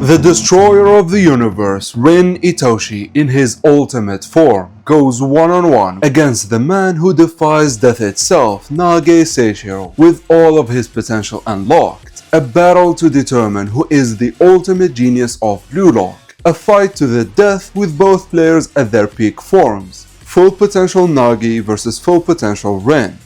The destroyer of the universe, Rin Itoshi, in his ultimate form, goes one-on-one against the man who defies death itself, Nagi Seishiro, with all of his potential unlocked. A battle to determine who is the ultimate genius of Blue Lock. A fight to the death with both players at their peak forms. Full potential Nagi versus full potential Rin.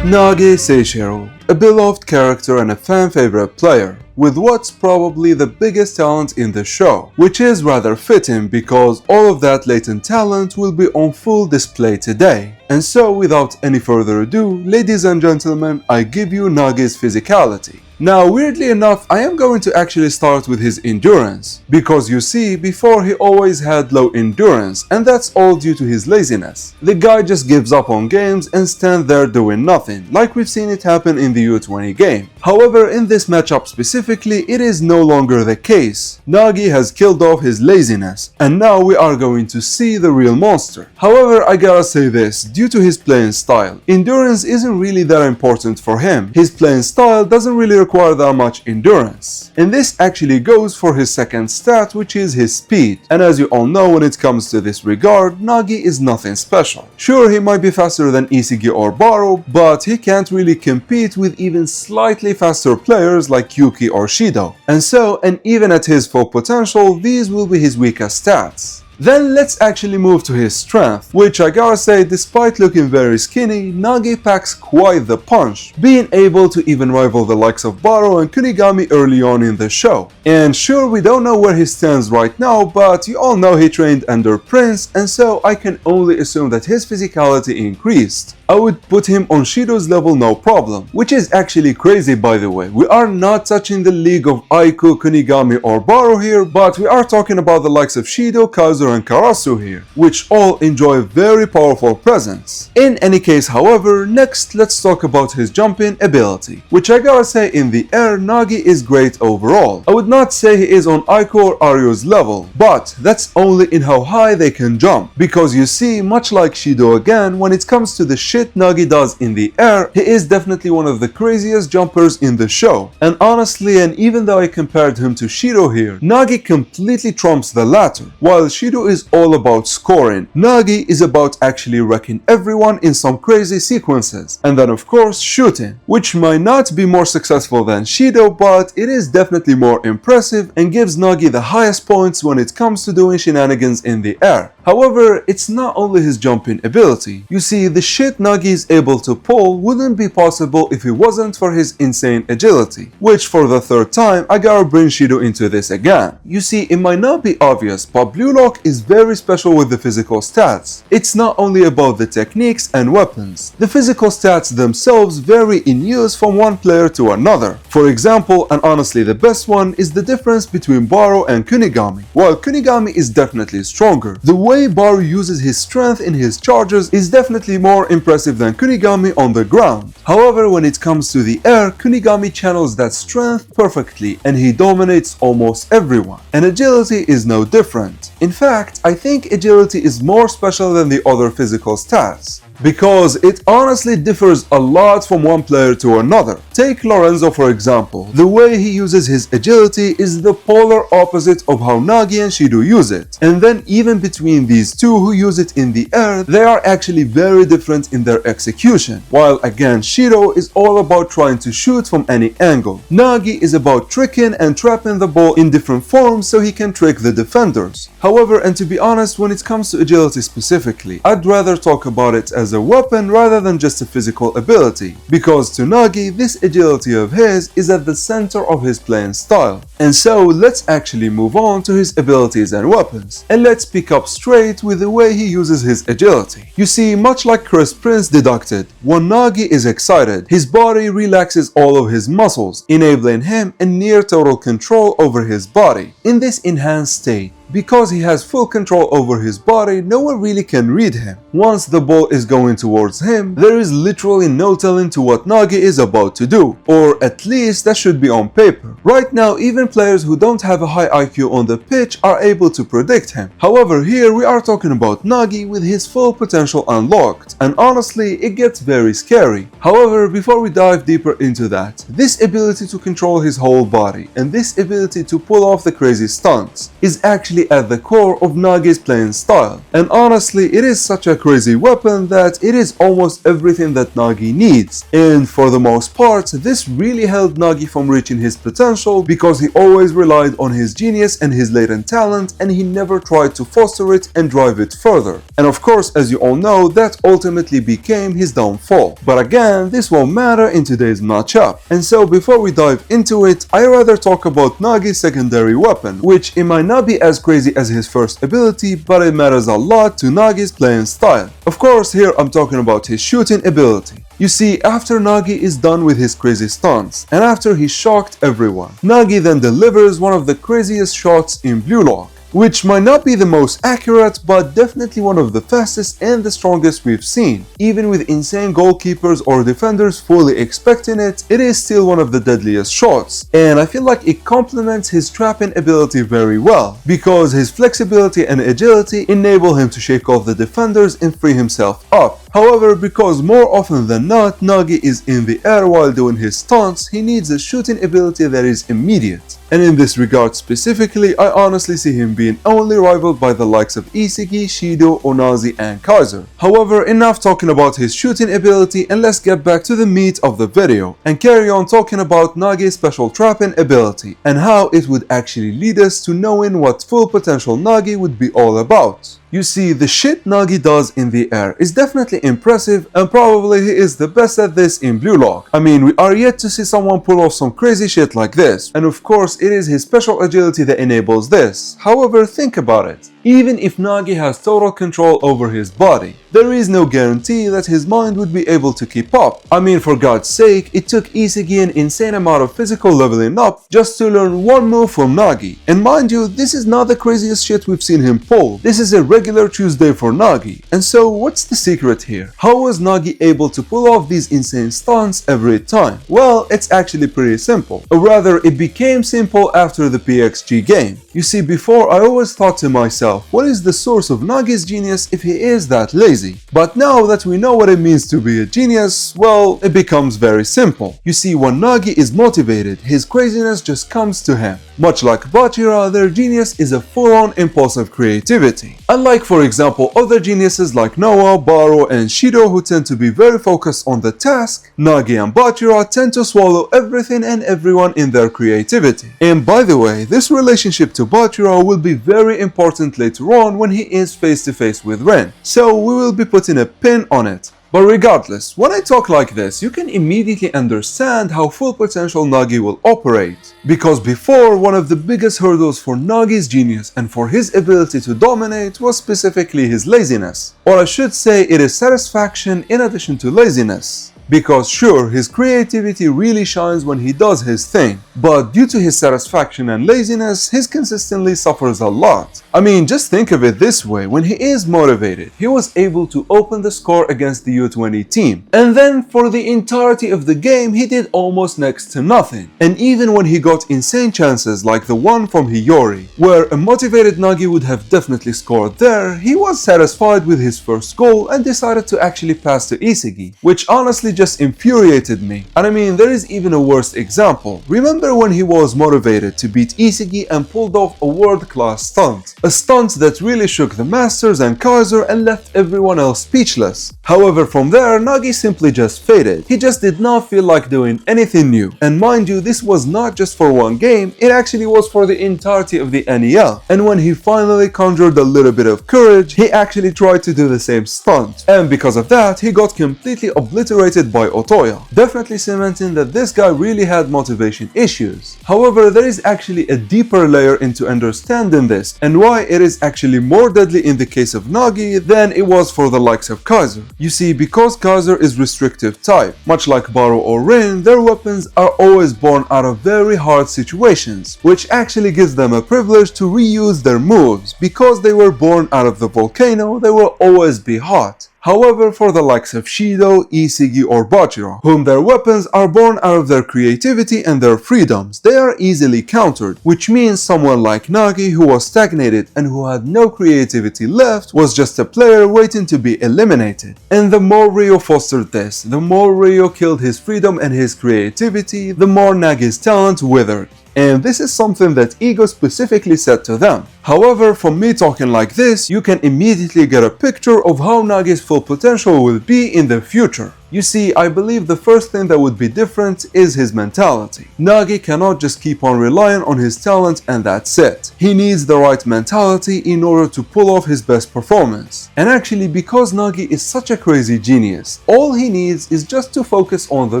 Nagi Seishiro, a beloved character and a fan-favorite player, with what's probably the biggest talent in the show, which is rather fitting because all of that latent talent will be on full display today. And so without any further ado, ladies and gentlemen, I give you Nagi's physicality. Now weirdly enough, I am going to actually start with his endurance, because you see, before he always had low endurance, and that's all due to his laziness. The guy just gives up on games and stands there doing nothing, like we've seen it happen in the U20 game. However, in this matchup specifically, it is no longer the case. Nagi has killed off his laziness, and now we are going to see the real monster. However, I gotta say this, due to his playing style, endurance isn't really that important for him. His playing style doesn't really require that much endurance. And this actually goes for his second stat, which is his speed. And as you all know, when it comes to this regard, Nagi is nothing special. Sure, he might be faster than Isigi or Baro, but he can't really compete with even slightly faster players like Yuki or Shido. And even at his full potential, these will be his weakest stats. Then let's actually move to his strength, which I gotta say, despite looking very skinny, Nagi packs quite the punch, being able to even rival the likes of Baro and Kunigami early on in the show. And sure, we don't know where he stands right now, but you all know he trained under Prince, and so I can only assume that his physicality increased. I would put him on Shido's level no problem, which is actually crazy by the way. We are not touching the league of Aiku, Kunigami or Baro here, but we are talking about the likes of Shido, Kazu and Karasu here, which all enjoy very powerful presence. In any case, however, next let's talk about his jumping ability, which I gotta say, in the air, Nagi is great overall. I would not say he is on Aiku or Aryo's level, but that's only in how high they can jump, because you see, much like Shido again, when it comes to the shit Nagi does in the air, he is definitely one of the craziest jumpers in the show. And honestly, and even though I compared him to Shido here, Nagi completely trumps the latter. While Shido is all about scoring, Nagi is about actually wrecking everyone in some crazy sequences. And then of course shooting, which might not be more successful than Shido, but it is definitely more impressive and gives Nagi the highest points when it comes to doing shenanigans in the air. However, it's not only his jumping ability. You see, the shit Nagi is able to pull wouldn't be possible if it wasn't for his insane agility, which for the third time I gotta bring Shido into this again. You see, it might not be obvious, but Blue Lock is very special with the physical stats. It's not only about the techniques and weapons. The physical stats themselves vary in use from one player to another. For example, and honestly the best one, is the difference between Baro and Kunigami. While Kunigami is definitely stronger, the way Baro uses his strength in his charges is definitely more impressive than Kunigami on the ground. However, when it comes to the air, Kunigami channels that strength perfectly and he dominates almost everyone. And agility is no different. In fact, I think agility is more special than the other physical stats, because it honestly differs a lot from one player to another. Take Lorenzo for example. The way he uses his agility is the polar opposite of how Nagi and Shido use it. And then even between these two who use it in the air, they are actually very different in their execution. While again, Shido is all about trying to shoot from any angle. Nagi is about tricking and trapping the ball in different forms so he can trick the defenders. However, and to be honest, when it comes to agility specifically, I'd rather talk about it as a weapon rather than just a physical ability, because to Nagi, this agility of his is at the center of his playing style. And so let's actually move on to his abilities and weapons, and let's pick up straight with the way he uses his agility. You see, much like Chris Prince deducted, when Nagi is excited, his body relaxes all of his muscles, enabling him a near total control over his body. In this enhanced state, because he has full control over his body, no one really can read him. Once the ball is going towards him, there is literally no telling to what Nagi is about to do, or at least that should be on paper. Right now, even players who don't have a high IQ on the pitch are able to predict him. However, here we are talking about Nagi with his full potential unlocked, and honestly, it gets very scary. However, before we dive deeper into that, this ability to control his whole body and this ability to pull off the crazy stunts is actually at the core of Nagi's playing style. And honestly, it is such a crazy weapon that it is almost everything that Nagi needs. And for the most part, this really held Nagi from reaching his potential because he always relied on his genius and his latent talent, and he never tried to foster it and drive it further. And of course, as you all know, that ultimately became his downfall. But again, this won't matter in today's matchup. And so before we dive into it, I rather talk about Nagi's secondary weapon, which it might not be as crazy as his first ability, but it matters a lot to Nagi's playing style. Of course, here I'm talking about his shooting ability. You see, after Nagi is done with his crazy stunts, and after he shocked everyone, Nagi then delivers one of the craziest shots in Blue Lock, which might not be the most accurate, but definitely one of the fastest and the strongest we've seen. Even with insane goalkeepers or defenders fully expecting it, it is still one of the deadliest shots. And I feel like it complements his trapping ability very well, because his flexibility and agility enable him to shake off the defenders and free himself up. However, because more often than not, Nagi is in the air while doing his stunts, he needs a shooting ability that is immediate. And in this regard specifically, I honestly see him being only rivaled by the likes of Isagi, Shido, Onazi, and Kaiser. However, enough talking about his shooting ability, and let's get back to the meat of the video and carry on talking about Nagi's special trapping ability and how it would actually lead us to knowing what full potential Nagi would be all about. You see, the shit Nagi does in the air is definitely impressive, and probably he is the best at this in Blue Lock. I mean, we are yet to see someone pull off some crazy shit like this, and of course it is his special agility that enables this. However, think about it. Even if Nagi has total control over his body, there is no guarantee that his mind would be able to keep up. I mean, for God's sake, it took Isagi an insane amount of physical leveling up just to learn one move from Nagi. And mind you, this is not the craziest shit we've seen him pull. This is a regular Tuesday for Nagi. And so, what's the secret here? How was Nagi able to pull off these insane stunts every time? Well, it's actually pretty simple. Or rather, it became simple after the PXG game. You see, before I always thought to myself, what is the source of Nagi's genius if he is that lazy? But now that we know what it means to be a genius, well, it becomes very simple. You see, when Nagi is motivated, his craziness just comes to him. Much like Bachira, their genius is a full-on impulsive creativity. Unlike, for example, other geniuses like Noah, Baro, and Shido who tend to be very focused on the task, Nagi and Bachira tend to swallow everything and everyone in their creativity. And by the way, this relationship to Bachira will be very important later on when he is face to face with Ren, so we will be putting a pin on it. But regardless, when I talk like this, you can immediately understand how full potential Nagi will operate. Because before, one of the biggest hurdles for Nagi's genius and for his ability to dominate was specifically his laziness. Or I should say, it is satisfaction in addition to laziness. Because sure, his creativity really shines when he does his thing, but due to his satisfaction and laziness, he consistently suffers a lot. I mean, just think of it this way, when he is motivated, he was able to open the score against the U20 team, and then for the entirety of the game, he did almost next to nothing. And even when he got insane chances like the one from Hiyori, where a motivated Nagi would have definitely scored there, he was satisfied with his first goal and decided to actually pass to Isagi, which honestly just infuriated me. And I mean, there is even a worse example. Remember when he was motivated to beat Isagi and pulled off a world-class stunt? A stunt that really shook the Masters and Kaiser and left everyone else speechless. However, from there, Nagi simply just faded. He just did not feel like doing anything new. And mind you, this was not just for one game, it actually was for the entirety of the NEL. And when he finally conjured a little bit of courage, he actually tried to do the same stunt. And because of that, he got completely obliterated by Otoya, definitely cementing that this guy really had motivation issues. However, there is actually a deeper layer into understanding this and why why it is actually more deadly in the case of Nagi than it was for the likes of Kaiser. You see, because Kaiser is restrictive type, much like Baro or Rin, their weapons are always born out of very hard situations, which actually gives them a privilege to reuse their moves. Because they were born out of the volcano, they will always be hot. However, for the likes of Shido, Isigi or Bachira, whom their weapons are born out of their creativity and their freedoms, they are easily countered, which means someone like Nagi, who was stagnated and who had no creativity left, was just a player waiting to be eliminated. And the more Ryo fostered this, the more Ryo killed his freedom and his creativity, the more Nagi's talent withered. And this is something that Ego specifically said to them. However, from me talking like this, you can immediately get a picture of how Nagi's full potential will be in the future. You see, I believe the first thing that would be different is his mentality. Nagi cannot just keep on relying on his talent and that's it. He needs the right mentality in order to pull off his best performance. And actually, because Nagi is such a crazy genius, all he needs is just to focus on the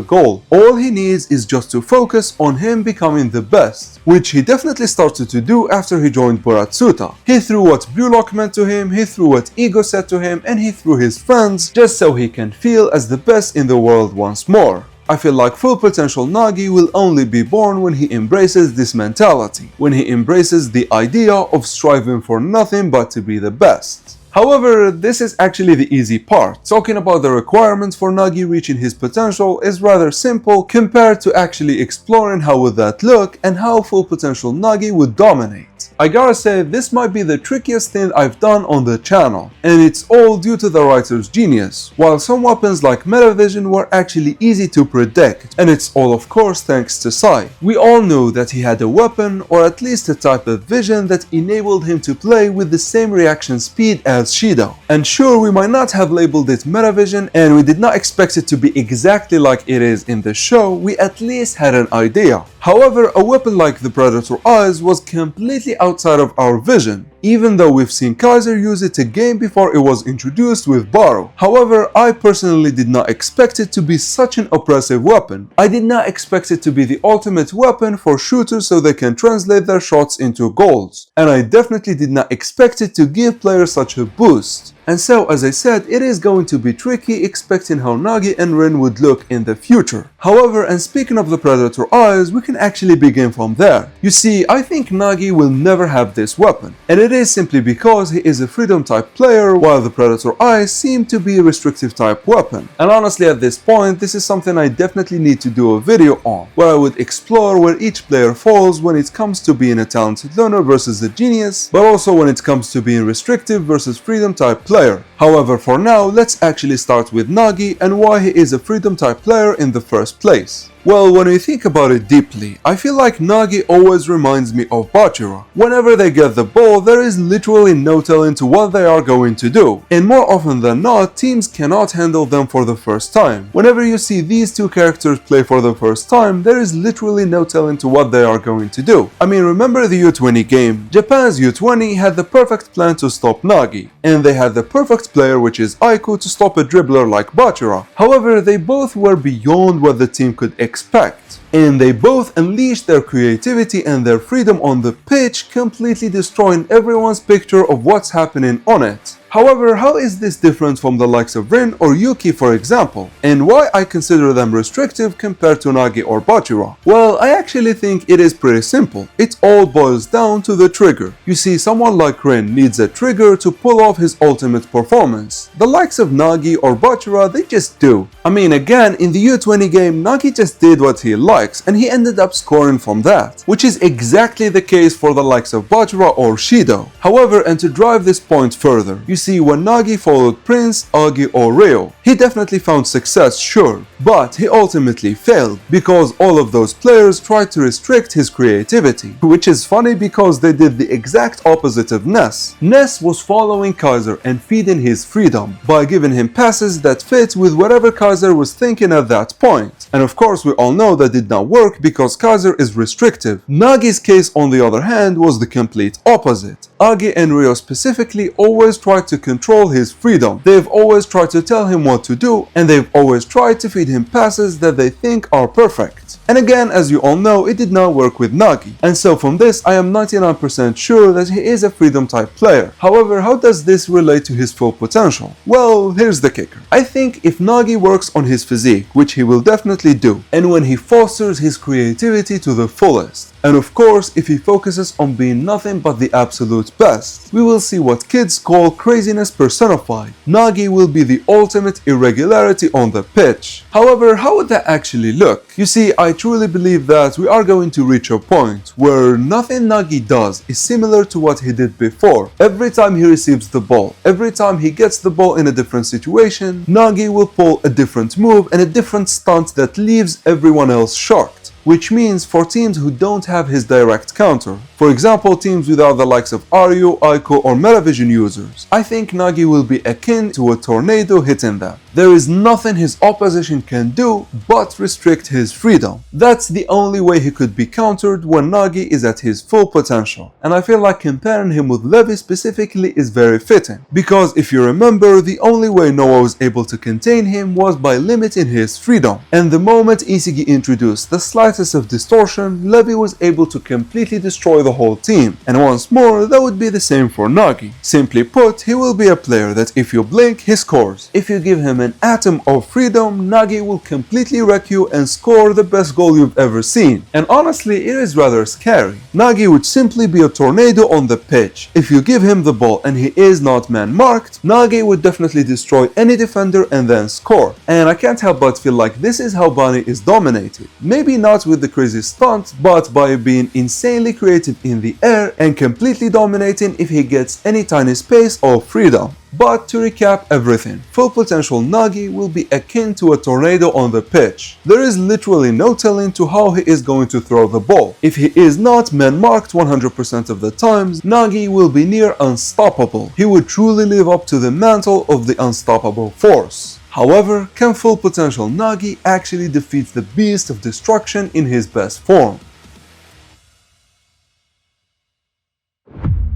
goal. All he needs is just to focus on him becoming the best, which he definitely started to do after he joined Boratsuta. He threw what Blue Lock meant to him, he threw what Ego said to him, and he threw his friends just so he can feel as the best in the world once more. I feel like full potential Nagi will only be born when he embraces this mentality, when he embraces the idea of striving for nothing but to be the best. However, this is actually the easy part. Talking about the requirements for Nagi reaching his potential is rather simple compared to actually exploring how would that look and how full potential Nagi would dominate. I gotta say, this might be the trickiest thing I've done on the channel, and it's all due to the writer's genius. While some weapons like Metavision were actually easy to predict, and it's all of course thanks to Sai. We all knew that he had a weapon, or at least a type of vision that enabled him to play with the same reaction speed as Shido. And sure, we might not have labeled it Metavision, and we did not expect it to be exactly like it is in the show, we at least had an idea. However, a weapon like the Predator Eyes was completely outside of our vision, even though we've seen Kaiser use it again before it was introduced with Baro. However, I personally did not expect it to be such an oppressive weapon. I did not expect it to be the ultimate weapon for shooters so they can translate their shots into goals. And I definitely did not expect it to give players such a boost. And so, as I said, it is going to be tricky expecting how Nagi and Rin would look in the future. However, and speaking of the Predator Eyes, we can actually begin from there. You see, I think Nagi will never have this weapon, and it is simply because he is a freedom type player while the Predator Eyes seem to be a restrictive type weapon. And honestly, at this point, this is something I definitely need to do a video on, where I would explore where each player falls when it comes to being a talented learner versus a genius, but also when it comes to being restrictive versus freedom type player. However, for now, let's actually start with Nagi and why he is a freedom type player in the first place. Well, when we think about it deeply, I feel like Nagi always reminds me of Bachira. Whenever they get the ball, there is literally no telling to what they are going to do, and more often than not, teams cannot handle them for the first time. Whenever you see these two characters play for the first time, there is literally no telling to what they are going to do. I mean, remember the U20 game? Japan's U20 had the perfect plan to stop Nagi, and they had the perfect player, which is Aiku, to stop a dribbler like Bachira. However, they both were beyond what the team could expect, and they both unleashed their creativity and their freedom on the pitch, completely destroying everyone's picture of what's happening on it. However, how is this different from the likes of Rin or Yuki, for example? And why I consider them restrictive compared to Nagi or Bachira? Well, I actually think it is pretty simple. It all boils down to the trigger. You see, someone like Rin needs a trigger to pull off his ultimate performance. The likes of Nagi or Bachira, they just do. I mean, again, in the U20 game, Nagi just did what he likes, and he ended up scoring from that, which is exactly the case for the likes of Bachira or Shido. However, and to drive this point further, you see, when Nagi followed Prince, Agi or Ryo, he definitely found success, sure, but he ultimately failed because all of those players tried to restrict his creativity, which is funny because they did the exact opposite of Ness. Ness was following Kaiser and feeding his freedom by giving him passes that fit with whatever Kaiser was thinking at that point. And of course, we all know that did not work because Kaiser is restrictive. Nagi's case, on the other hand, was the complete opposite. Agi and Ryo specifically always tried to control his freedom. They've always tried to tell him what to do, and they've always tried to feed him passes that they think are perfect. And again, as you all know, it did not work with Nagi. And so from this, I am 99% sure that he is a freedom type player. However, how does this relate to his full potential? Well, here's the kicker. I think if Nagi works on his physique, which he will definitely do, and when he fosters his creativity to the fullest, and of course, if he focuses on being nothing but the absolute best, we will see what kids call craziness personified. Nagi will be the ultimate irregularity on the pitch. However, how would that actually look? You see, I truly believe that we are going to reach a point where nothing Nagi does is similar to what he did before. Every time he receives the ball, every time he gets the ball in a different situation, Nagi will pull a different move and a different stunt that leaves everyone else shocked. Which means for teams who don't have his direct counter, for example teams without the likes of Aryu, Aiko or Metavision users, I think Nagi will be akin to a tornado hitting them. There is nothing his opposition can do but restrict his freedom. That's the only way he could be countered when Nagi is at his full potential. And I feel like comparing him with Levi specifically is very fitting, because if you remember, the only way Noah was able to contain him was by limiting his freedom. And the moment Isagi introduced the slightest of distortion, Levi was able to completely destroy the whole team. And once more, that would be the same for Nagi. Simply put, he will be a player that if you blink, he scores. If you give him an atom of freedom, Nagi will completely wreck you and score the best goal you've ever seen. And honestly, it is rather scary. Nagi would simply be a tornado on the pitch. If you give him the ball and he is not man-marked, Nagi would definitely destroy any defender and then score. And I can't help but feel like this is how Bunny is dominated. Maybe not with the crazy stunt, but by being insanely creative in the air and completely dominating if he gets any tiny space or freedom. But to recap everything, full potential Nagi will be akin to a tornado on the pitch. There is literally no telling to how he is going to throw the ball. If he is not man-marked 100% of the times, Nagi will be near unstoppable. He would truly live up to the mantle of the unstoppable force. However, can full potential Nagi actually defeat the beast of destruction in his best form?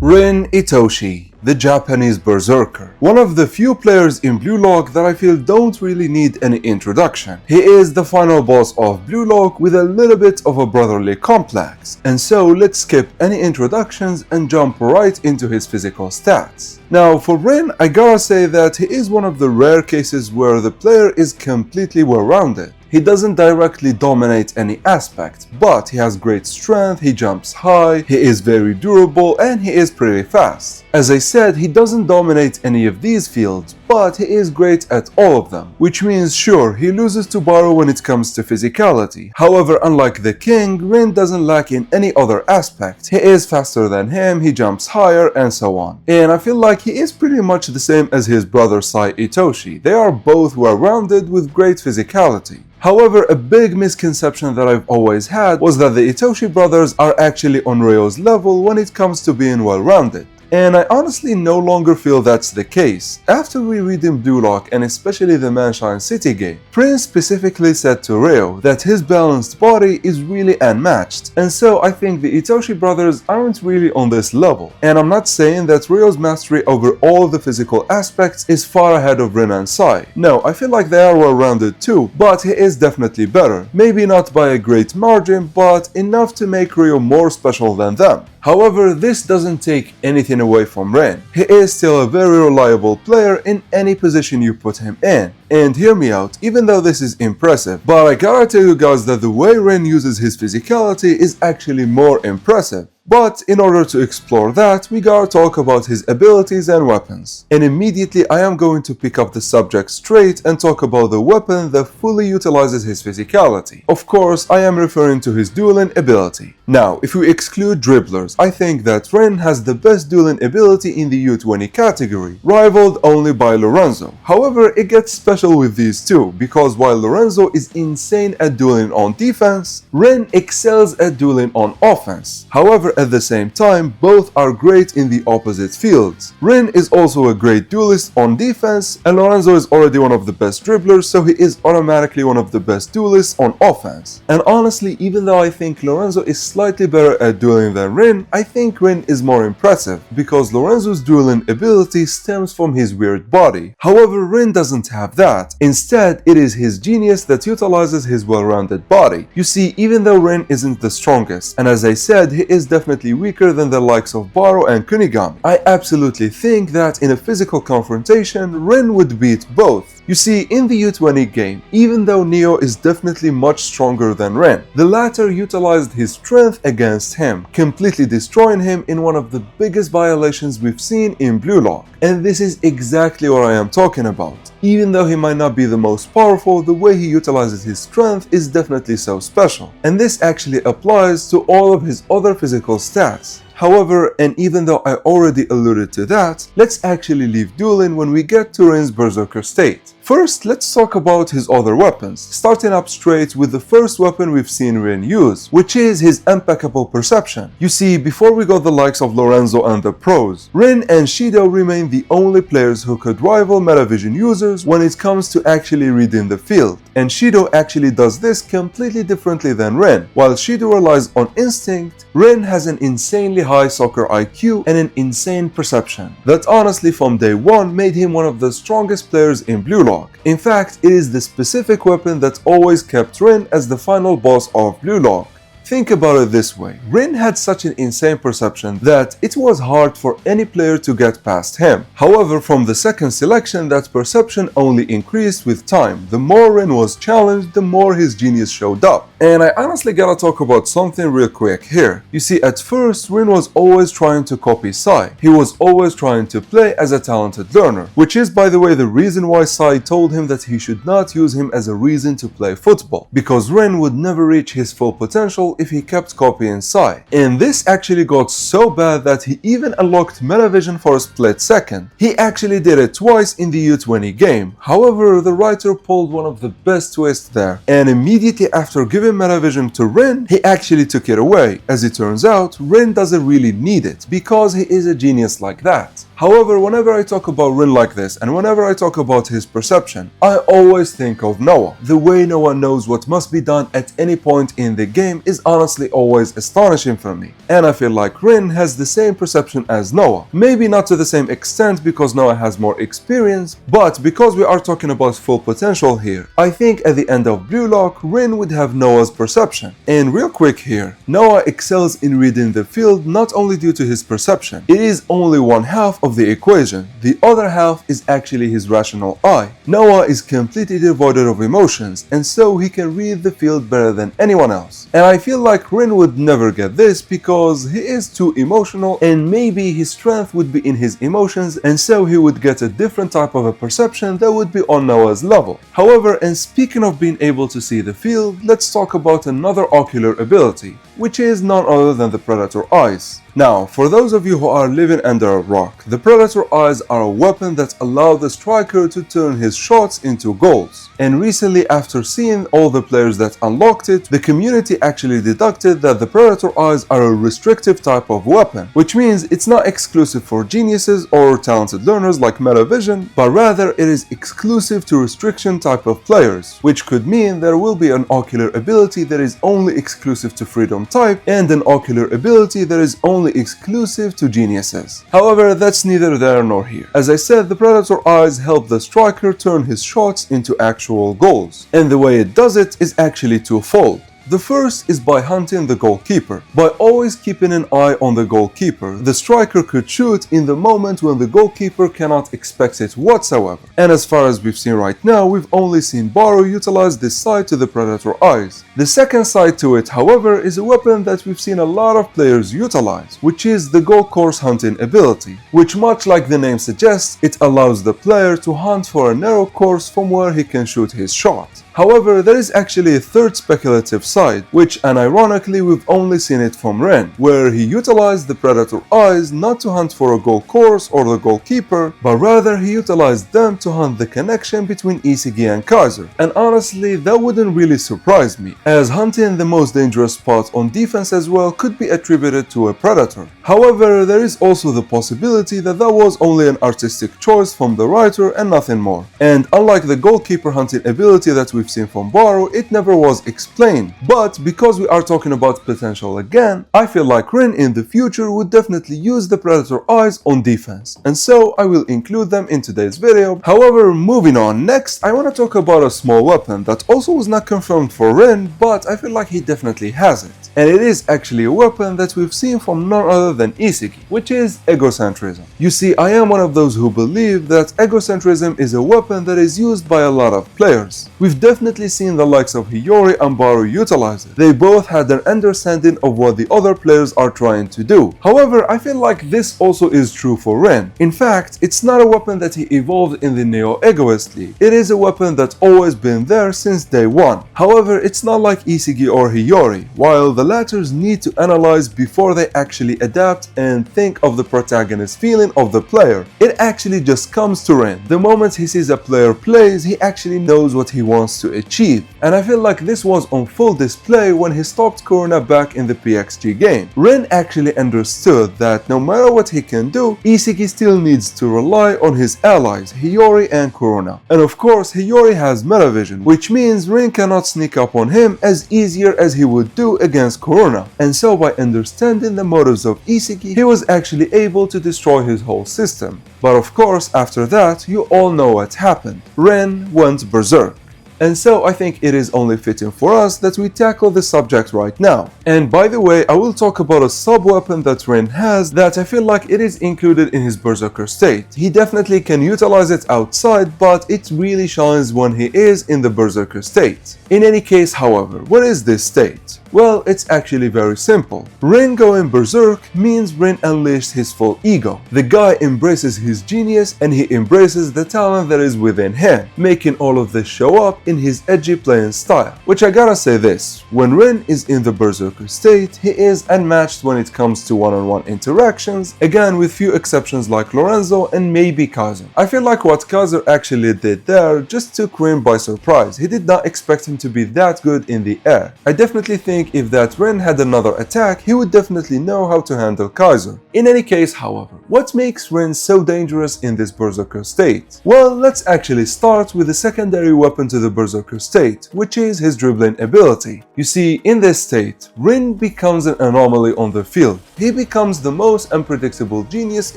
Rin Itoshi, the Japanese berserker. One of the few players in Blue Lock that I feel don't really need any introduction. He is the final boss of Blue Lock with a little bit of a brotherly complex. And so let's skip any introductions and jump right into his physical stats. Now for Rin, I gotta say that he is one of the rare cases where the player is completely well-rounded. He doesn't directly dominate any aspect, but he has great strength, he jumps high, he is very durable, and he is pretty fast. As I said, he doesn't dominate any of these fields, but he is great at all of them, which means sure, he loses to Baru when it comes to physicality. However, unlike the king, Rin doesn't lack in any other aspect. He is faster than him, he jumps higher, and so on. And I feel like he is pretty much the same as his brother Sai Itoshi. They are both well-rounded with great physicality. However, a big misconception that I've always had was that the Itoshi brothers are actually on Ryo's level when it comes to being well-rounded. And I honestly no longer feel that's the case. After we read in Blue Lock and especially the Manshine City game, Prince specifically said to Ryo that his balanced body is really unmatched, and so I think the Itoshi brothers aren't really on this level. And I'm not saying that Ryo's mastery over all the physical aspects is far ahead of Rin and Sai. No, I feel like they are well-rounded too, but he is definitely better. Maybe not by a great margin, but enough to make Ryo more special than them. However, this doesn't take anything away from Rin. He is still a very reliable player in any position you put him in. And hear me out, even though this is impressive, but I gotta tell you guys that the way Rin uses his physicality is actually more impressive. But in order to explore that, we gotta talk about his abilities and weapons. And immediately I am going to pick up the subject straight and talk about the weapon that fully utilizes his physicality. Of course, I am referring to his dueling ability. Now, if we exclude dribblers, I think that Rin has the best dueling ability in the U20 category, rivaled only by Lorenzo. However, it gets special with these two, because while Lorenzo is insane at dueling on defense, Rin excels at dueling on offense. However, at the same time, both are great in the opposite fields. Rin is also a great duelist on defense, and Lorenzo is already one of the best dribblers, so he is automatically one of the best duelists on offense. And honestly, even though I think Lorenzo is slightly better at dueling than Rin, I think Rin is more impressive, because Lorenzo's dueling ability stems from his weird body. However, Rin doesn't have that. Instead, it is his genius that utilizes his well-rounded body. You see, even though Rin isn't the strongest, and as I said, he is definitely weaker than the likes of Baro and Kunigami, I absolutely think that in a physical confrontation, Rin would beat both. You see, in the U20 game, even though Neo is definitely much stronger than Rin, the latter utilized his strength against him, completely destroying him in one of the biggest violations we've seen in Blue Lock. And this is exactly what I am talking about. Even though he might not be the most powerful, the way he utilizes his strength is definitely so special. And this actually applies to all of his other physical stats. However, and even though I already alluded to that, let's actually leave dueling when we get to Rin's Berserker state. First, let's talk about his other weapons, starting up straight with the first weapon we've seen Rin use, which is his impeccable perception. You see, before we got the likes of Lorenzo and the pros, Rin and Shido remain the only players who could rival Metavision users when it comes to actually reading the field. And Shido actually does this completely differently than Rin. While Shido relies on instinct, Rin has an insanely high soccer IQ and an insane perception that honestly from day one made him one of the strongest players in Blue Lock. In fact, it is the specific weapon that always kept Rin as the final boss of Blue Lock. Think about it this way, Rin had such an insane perception that it was hard for any player to get past him. However, from the second selection, that perception only increased with time. The more Rin was challenged, the more his genius showed up. And I honestly gotta talk about something real quick here. You see, at first, Rin was always trying to copy Sai. He was always trying to play as a talented learner, which is, by the way, the reason why Sai told him that he should not use him as a reason to play football, because Rin would never reach his full potential if he kept copying Sai. And this actually got so bad that he even unlocked Metavision for a split second. He actually did it twice in the U20 game. However, the writer pulled one of the best twists there, and immediately after giving Metavision to Rin, he actually took it away. As it turns out, Rin doesn't really need it, because he is a genius like that. However, whenever I talk about Rin like this, and whenever I talk about his perception, I always think of Noah. The way Noah knows what must be done at any point in the game is honestly always astonishing for me. And I feel like Rin has the same perception as Noah. Maybe not to the same extent because Noah has more experience, but because we are talking about full potential here, I think at the end of Blue Lock, Rin would have Noah's perception. And real quick here, Noah excels in reading the field not only due to his perception. It is only one half of the equation. The other half is actually his rational eye. Noah is completely devoid of emotions, and so he can read the field better than anyone else. And I feel like Rin would never get this because he is too emotional, and maybe his strength would be in his emotions, and so he would get a different type of a perception that would be on Noah's level. However, and speaking of being able to see the field, let's talk about another ocular ability, which is none other than the Predator Eyes. Now, for those of you who are living under a rock, the Predator Eyes are a weapon that allow the striker to turn his shots into goals. And recently, after seeing all the players that unlocked it, the community actually deducted that the Predator Eyes are a restrictive type of weapon, which means it's not exclusive for geniuses or talented learners like Metavision, but rather it is exclusive to restriction type of players, which could mean there will be an ocular ability that is only exclusive to Freedom type and an ocular ability that is only exclusive to geniuses. However, that's neither there nor here. As I said, the Predator Eyes help the striker turn his shots into actual goals, and the way it does it is actually twofold. The first is by hunting the goalkeeper. By always keeping an eye on the goalkeeper, the striker could shoot in the moment when the goalkeeper cannot expect it whatsoever. And as far as we've seen right now, we've only seen Baro utilize this side to the Predator Eyes. The second side to it, however, is a weapon that we've seen a lot of players utilize, which is the goal course hunting ability, which much like the name suggests, it allows the player to hunt for a narrow course from where he can shoot his shot. However, there is actually a third speculative side, which unironically we've only seen it from Ren, where he utilized the Predator eyes not to hunt for a goal course or the goalkeeper, but rather he utilized them to hunt the connection between Isagi and Kaiser. And honestly, that wouldn't really surprise me, as hunting the most dangerous spot on defense as well could be attributed to a Predator. However, there is also the possibility that that was only an artistic choice from the writer and nothing more. And unlike the goalkeeper hunting ability that we've seen from Baru, it never was explained. But because we are talking about potential again, I feel like Rin in the future would definitely use the Predator eyes on defense, and so I will include them in today's video. However, moving on, next I want to talk about a small weapon that also was not confirmed for Rin, but I feel like he definitely has it. And it is actually a weapon that we've seen from none other than Isagi, which is egocentrism. You see, I am one of those who believe that egocentrism is a weapon that is used by a lot of players. We've definitely seen the likes of Hiyori and Baru utilize it. They both had an understanding of what the other players are trying to do. However, I feel like this also is true for Ren. In fact, it's not a weapon that he evolved in the Neo-Egoist League. It is a weapon that's always been there since day one. However, it's not like Isagi or Hiyori. While the latters need to analyze before they actually adapt and think of the protagonist feeling of the player, it actually just comes to Ren. The moment he sees a player plays, he actually knows what he wants to achieve. And I feel like this was on full display when he stopped Kurona back in the PXG game. Ren actually understood that no matter what he can do, Isagi still needs to rely on his allies, Hiyori and Kurona. And of course, Hiyori has metavision, which means Ren cannot sneak up on him as easier as he would do against Kurona. And so by understanding the motives of Isagi, he was actually able to destroy his whole system. But of course, after that, you all know what happened. Ren went berserk. And so I think it is only fitting for us that we tackle the subject right now. And by the way, I will talk about a sub-weapon that Rin has that I feel like it is included in his berserker state. He definitely can utilize it outside, but it really shines when he is in the berserker state. In any case, however, what is this state? Well, it's actually very simple. Rin going berserk means Rin unleashed his full ego. The guy embraces his genius and he embraces the talent that is within him, making all of this show up in his edgy playing style. Which I gotta say this, when Rin is in the berserker state, he is unmatched when it comes to one-on-one interactions, again with few exceptions like Lorenzo and maybe Kaiser. I feel like what Kaiser actually did there just took Rin by surprise. He did not expect him to be that good in the air. I definitely think if that Ren had another attack, he would definitely know how to handle Kaiser. In any case, however, what makes Ren so dangerous in this berserker state? Well, let's actually start with the secondary weapon to the berserker state, which is his dribbling ability. You see, in this state, Ren becomes an anomaly on the field. He becomes the most unpredictable genius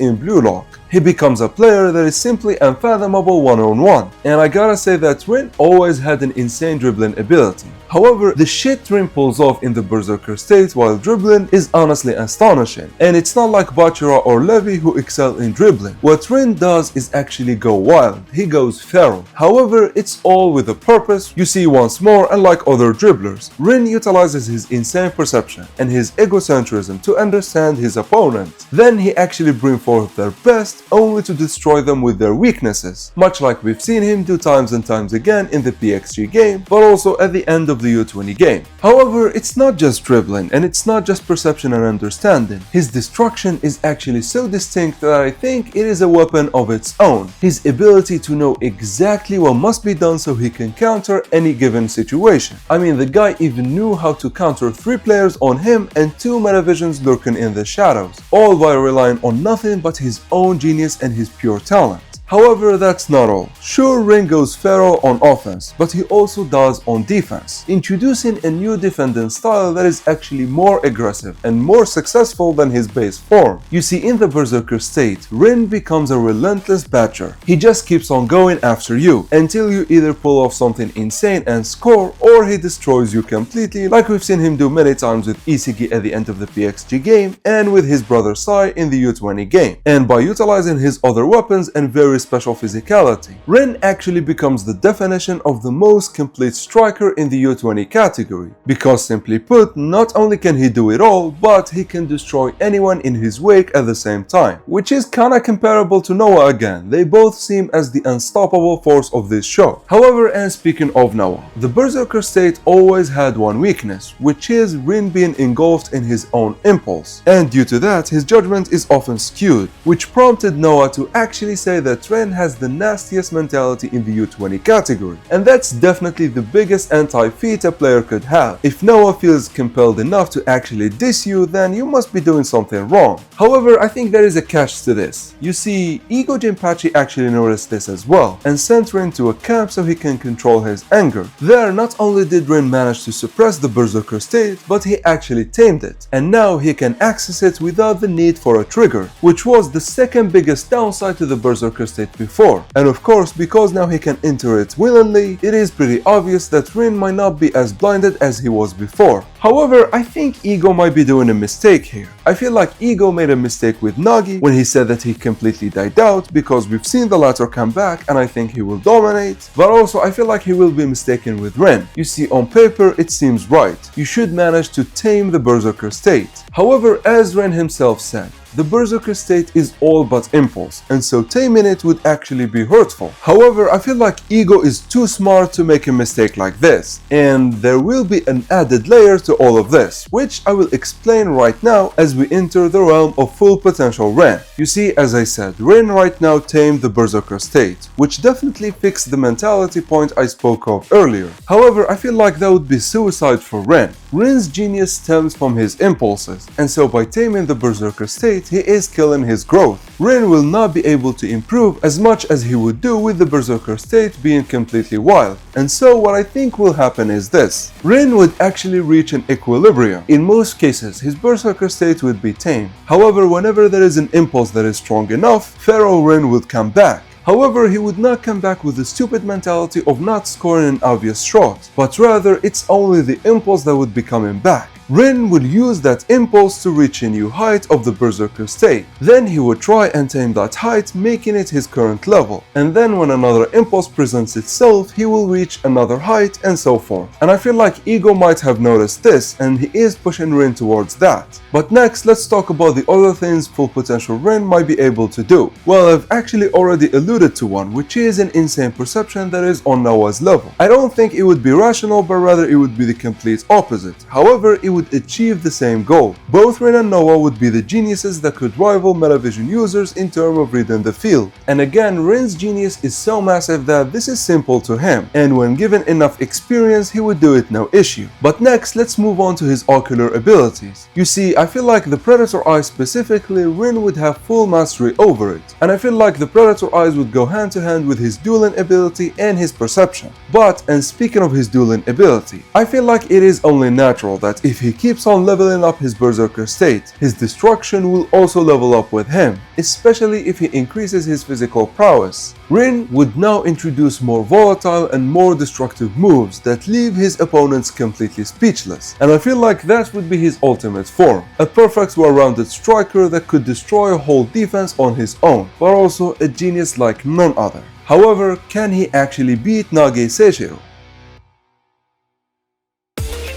in Blue Lock. He becomes a player that is simply unfathomable one-on-one. And I gotta say that Rin always had an insane dribbling ability. However, the shit Rin pulls off in the berserker state while dribbling is honestly astonishing. And it's not like Bachira or Levy who excel in dribbling. What Rin does is actually go wild. He goes feral. However, it's all with a purpose. You see, once more, unlike other dribblers, Rin utilizes his insane perception and his egocentrism to understand his opponent. Then he actually brings forth their best only to destroy them with their weaknesses, much like we've seen him do times and times again in the PXG game, but also at the end of the U20 game. However, it's not just dribbling and it's not just perception and understanding. His destruction is actually so distinct that I think it is a weapon of its own. His ability to know exactly what must be done so he can counter any given situation. I mean, the guy even knew how to counter 3 players on him and 2 metavisions lurking in the shadows, all while relying on nothing but his own genius and his pure talent. However, that's not all. Sure, Rin goes feral on offense, but he also does on defense, introducing a new defending style that is actually more aggressive and more successful than his base form. You see, in the berserker state, Rin becomes a relentless badger. He just keeps on going after you until you either pull off something insane and score, or he destroys you completely, like we've seen him do many times with Isagi at the end of the PXG game and with his brother Sai in the U20 game. And by utilizing his other weapons and very special physicality. Rin actually becomes the definition of the most complete striker in the U20 category, because simply put, not only can he do it all, but he can destroy anyone in his wake at the same time, which is kinda comparable to Noah again. They both seem as the unstoppable force of this show. However, and speaking of Noah, the Berserker state always had one weakness, which is Rin being engulfed in his own impulse, and due to that, his judgment is often skewed, which prompted Noah to actually say that Rin has the nastiest mentality in the U20 category, and that's definitely the biggest anti-feat a player could have. If Noah feels compelled enough to actually diss you, then you must be doing something wrong. However, I think there is a catch to this. You see, Ego Jinpachi actually noticed this as well, and sent Rin to a camp so he can control his anger. There, not only did Rin manage to suppress the Berserker state, but he actually tamed it, and now he can access it without the need for a trigger, which was the second biggest downside to the Berserker state before. And of course, because now he can enter it willingly, it is pretty obvious that Rin might not be as blinded as he was before. However, I think Ego might be doing a mistake here. I feel like Ego made a mistake with Nagi when he said that he completely died out, because we've seen the latter come back and I think he will dominate, but also I feel like he will be mistaken with Rin. You see, on paper it seems right. You should manage to tame the Berserker state. However, as Rin himself said, the Berserker state is all but impulse, and so taming it would actually be hurtful. However, I feel like Ego is too smart to make a mistake like this, and there will be an added layer to all of this, which I will explain right now as we enter the realm of full potential Rin. You see, as I said, Rin right now tamed the Berserker state, which definitely fixed the mentality point I spoke of earlier. However, I feel like that would be suicide for Rin. Rin's genius stems from his impulses, and so by taming the Berserker state, he is killing his growth. Rin will not be able to improve as much as he would do with the Berserker state being completely wild, and so what I think will happen is this. Rin would actually reach an equilibrium. In most cases, his Berserker state would be tamed. However, whenever there is an impulse that is strong enough, Pharaoh Rin would come back. However, he would not come back with the stupid mentality of not scoring an obvious shot, but rather it's only the impulse that would be coming back. Rin would use that impulse to reach a new height of the Berserker state. Then he would try and tame that height, making it his current level. And then when another impulse presents itself, he will reach another height and so forth. And I feel like Ego might have noticed this, and he is pushing Rin towards that. But next, let's talk about the other things full potential Rin might be able to do. Well, I've actually already alluded to one, which is an insane perception that is on Noah's level. I don't think it would be rational, but rather it would be the complete opposite. However, it would achieve the same goal. Both Rin and Noah would be the geniuses that could rival Metavision users in terms of reading the field. And again, Rin's genius is so massive that this is simple to him, and when given enough experience, he would do it no issue. But next, let's move on to his ocular abilities. You see, I feel like the Predator Eye specifically, Rin would have full mastery over it, and I feel like the Predator Eyes would go hand to hand with his dueling ability and his perception. But, and speaking of his dueling ability, I feel like it is only natural that if he keeps on leveling up his Berserker state, his destruction will also level up with him, especially if he increases his physical prowess. Rin would now introduce more volatile and more destructive moves that leave his opponents completely speechless, and I feel like that would be his ultimate form. A perfect well-rounded striker that could destroy a whole defense on his own, but also a genius like none other. However, can he actually beat Nagi Seishiro?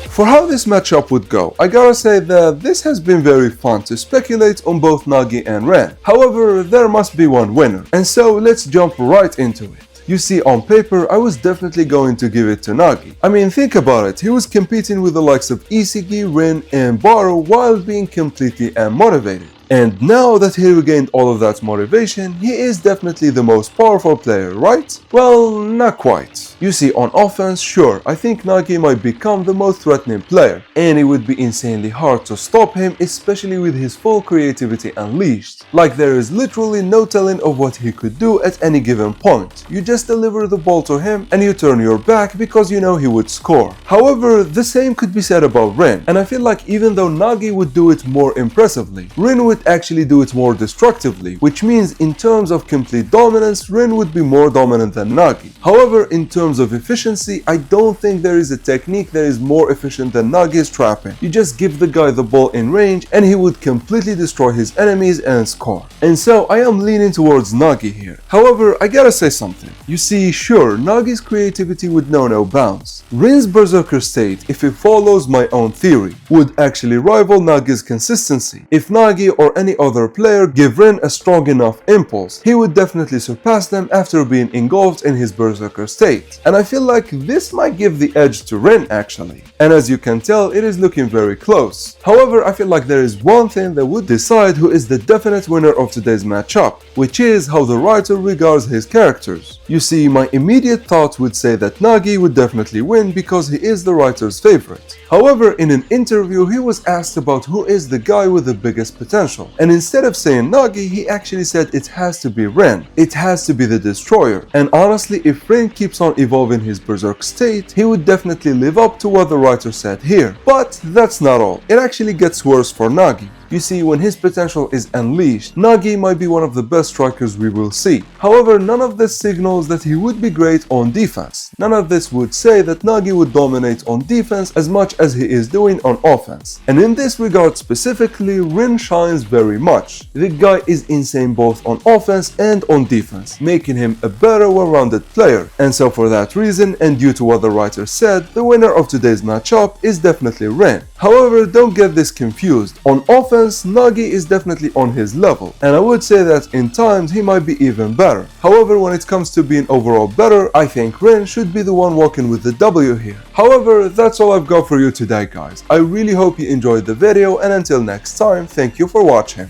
For how this matchup would go, I gotta say that this has been very fun to speculate on both Nagi and Rin. However, there must be one winner, and so let's jump right into it. You see, on paper, I was definitely going to give it to Nagi. I mean, think about it, he was competing with the likes of Isigi, Rin, and Baru while being completely unmotivated. And now that he regained all of that motivation, he is definitely the most powerful player, right? Well, not quite. You see, on offense, sure, I think Nagi might become the most threatening player, and it would be insanely hard to stop him, especially with his full creativity unleashed. Like, there is literally no telling of what he could do at any given point. You just deliver the ball to him and you turn your back because you know he would score. However, the same could be said about Rin, and I feel like even though Nagi would do it more impressively, Rin would would actually do it more destructively, which means in terms of complete dominance, Rin would be more dominant than Nagi. However, in terms of efficiency, I don't think there is a technique that is more efficient than Nagi's trapping. You just give the guy the ball in range and he would completely destroy his enemies and score. And so I am leaning towards Nagi here. However, I gotta say something. You see, sure, Nagi's creativity would know no bounds. Rin's Berserker state, if it follows my own theory, would actually rival Nagi's consistency. If Nagi or any other player give Rin a strong enough impulse, he would definitely surpass them after being engulfed in his Berserker state. And I feel like this might give the edge to Rin actually. And as you can tell, it is looking very close. However, I feel like there is one thing that would decide who is the definite winner of today's matchup, which is how the writer regards his characters. You see, my immediate thought would say that Nagi would definitely win because he is the writer's favorite. However, in an interview, he was asked about who is the guy with the biggest potential. And instead of saying Nagi, he actually said it has to be Ren. It has to be the destroyer. And honestly, if Ren keeps on evolving his Berserk state, he would definitely live up to what the writer said here. But that's not all. It actually gets worse for Nagi. You see, when his potential is unleashed, Nagi might be one of the best strikers we will see. However, none of this signals that he would be great on defense. None of this would say that Nagi would dominate on defense as much as he is doing on offense. And in this regard specifically, Rin shines very much. The guy is insane both on offense and on defense, making him a better well-rounded player. And so for that reason, and due to what the writer said, the winner of today's matchup is definitely Rin. However, don't get this confused. On offense, Nagi is definitely on his level, and I would say that in times he might be even better. However, when it comes to being overall better, I think Rin should be the one walking with the W here. However, that's all I've got for you today, guys. I really hope you enjoyed the video, and until next time, thank you for watching.